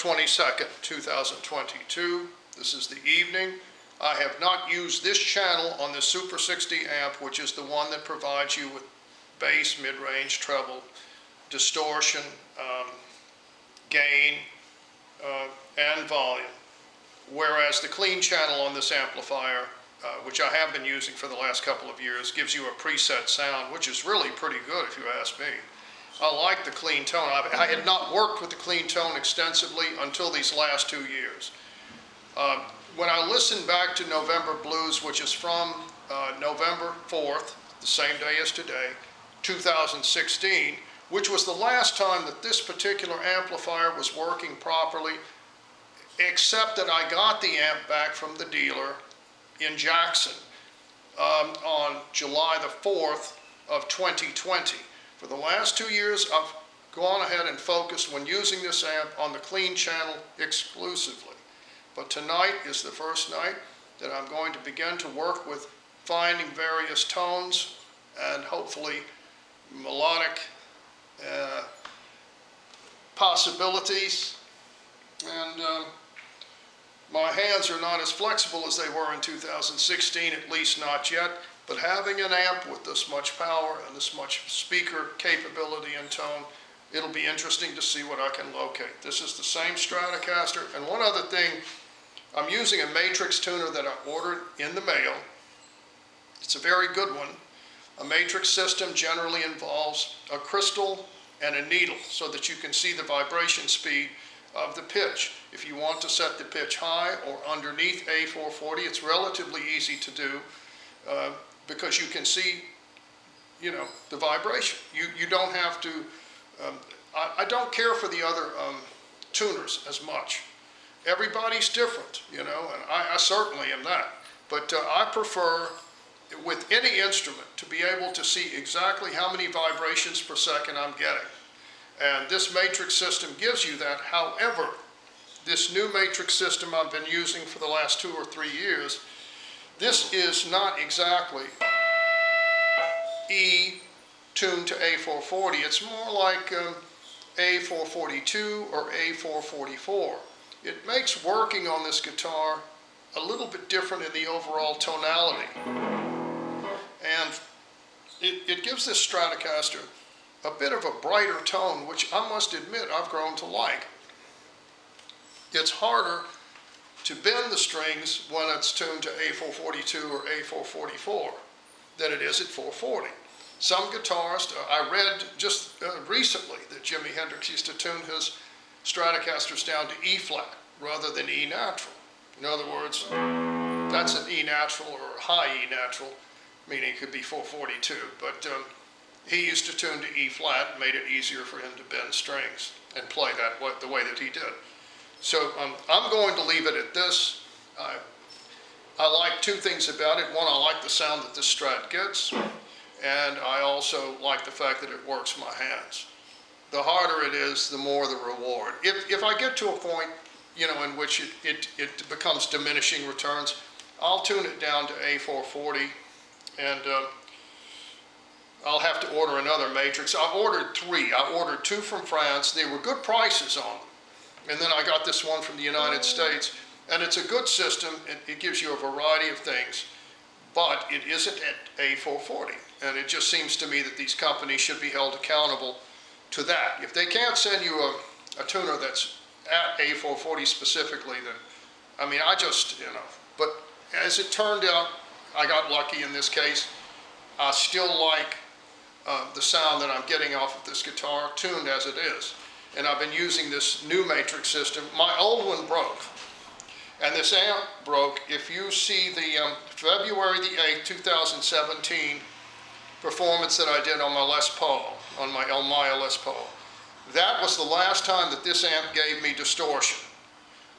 22nd, 2022. This is the evening. I have not used this channel on the Super 60 amp, which is the one that provides you with bass, mid-range, treble, distortion, gain, and volume. Whereas the clean channel on this amplifier, which I have been using for the last couple of years, gives you a preset sound, which is really pretty good if you ask me. I like the clean tone. I had not worked with the clean tone extensively until these last 2 years. When I listen back to November Blues, which is from November 4th, the same day as today, 2016, which was the last time that this particular amplifier was working properly, except that I got the amp back from the dealer in Jackson on July the 4th of 2020. For the last 2 years, I've gone ahead and focused when using this amp on the clean channel exclusively. But tonight is the first night that I'm going to begin to work with finding various tones and hopefully melodic possibilities. And my hands are not as flexible as they were in 2016, at least not yet. But having an amp with this much power and this much speaker capability and tone, it'll be interesting to see what I can locate. This is the same Stratocaster. And one other thing, I'm using a matrix tuner that I ordered in the mail. It's a very good one. A matrix system generally involves a crystal and a needle so that you can see the vibration speed of the pitch. If you want to set the pitch high or underneath A440, it's relatively easy to do because you can see, you know, the vibration. You don't have to, I don't care for the other tuners as much. Everybody's different, you know, and I certainly am that. But I prefer, with any instrument, to be able to see exactly how many vibrations per second I'm getting. And this matrix system gives you that. However, this new matrix system I've been using for the last 2 or 3 years, this is not exactly E tuned to A440. It's more like A442 or A444. It makes working on this guitar a little bit different in the overall tonality. And it gives this Stratocaster a bit of a brighter tone, which I must admit I've grown to like. It's harder to bend the strings when it's tuned to A442 or A444 than it is at 440. Some guitarists, I read just recently that Jimi Hendrix used to tune his Stratocasters down to E flat rather than E natural. In other words, that's an E natural or a high E natural, meaning it could be 442, but he used to tune to E flat, made it easier for him to bend strings and play that the way that he did. So I'm going to leave it at this. I like 2 things about it. One, I like the sound that this Strat gets, and I also like the fact that it works my hands. The harder it is, the more the reward. If I get to a point, you know, in which it becomes diminishing returns, I'll tune it down to A440, and I'll have to order another matrix. I ordered 3. I ordered 2 from France. They were good prices on them. And then I got this one from the United States. And it's a good system. It gives you a variety of things. But it isn't at A440. And it just seems to me that these companies should be held accountable to that. If they can't send you a tuner that's at A440 specifically, then, I mean, I just, you know. But as it turned out, I got lucky in this case. I still like the sound that I'm getting off of this guitar, tuned as it is. And I've been using this new matrix system. My old one broke. And this amp broke. If you see the February the 8th, 2017 performance that I did on my Les Paul, on my Elmaya Les Paul, that was the last time that this amp gave me distortion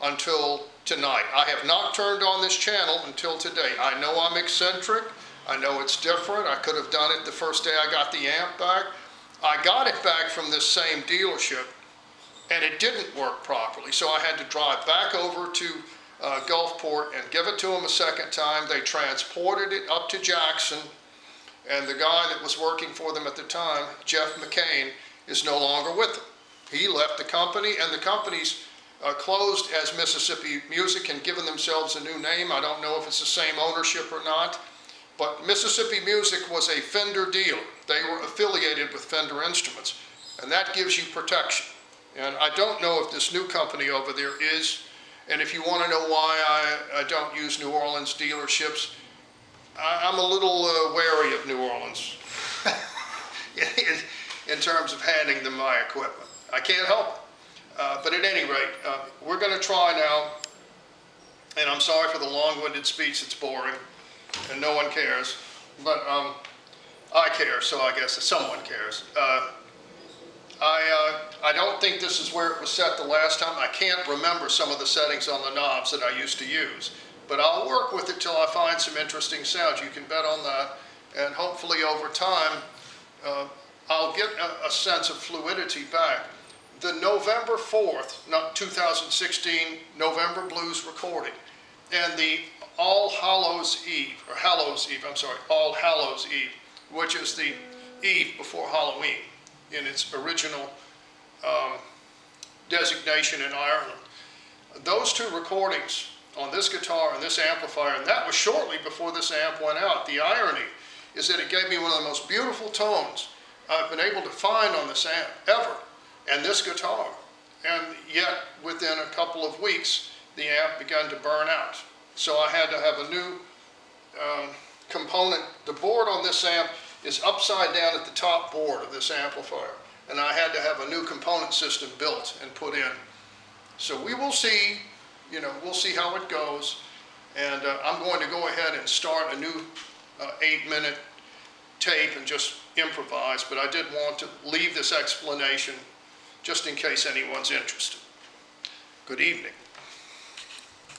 until tonight. I have not turned on this channel until today. I know I'm eccentric. I know it's different. I could have done it the first day I got the amp back. I got it back from this same dealership, and it didn't work properly. So I had to drive back over to Gulfport and give it to them a second time. They transported it up to Jackson, and the guy that was working for them at the time, Jeff McCain, is no longer with them. He left the company, and the company's closed as Mississippi Music and given themselves a new name. I don't know if it's the same ownership or not, but Mississippi Music was a Fender dealer. They were affiliated with Fender Instruments, and that gives you protection. And I don't know if this new company over there is, and if you want to know why I don't use New Orleans dealerships, I'm a little wary of New Orleans in terms of handing them my equipment. I can't help it. But at any rate, we're going to try now, and I'm sorry for the long-winded speech, it's boring, and no one cares, but I care, so I guess someone cares. I don't think this is where it was set the last time. I can't remember some of the settings on the knobs that I used to use, but I'll work with it till I find some interesting sounds. You can bet on that, and hopefully over time, I'll get a sense of fluidity back. The November 4th, 2016 November Blues recording, and the All Hallows Eve, which is the eve before Halloween in its original designation in Ireland. Those two recordings on this guitar and this amplifier, and that was shortly before this amp went out. The irony is that it gave me one of the most beautiful tones I've been able to find on this amp ever, and this guitar. And yet, within a couple of weeks, the amp began to burn out. So I had to have a new component. The board on this amp is upside down at the top board of this amplifier, and I had to have a new component system built and put in. So we will see, we'll see how it goes, and I'm going to go ahead and start a new 8-minute tape and just improvise, but I did want to leave this explanation just in case anyone's interested. Good evening.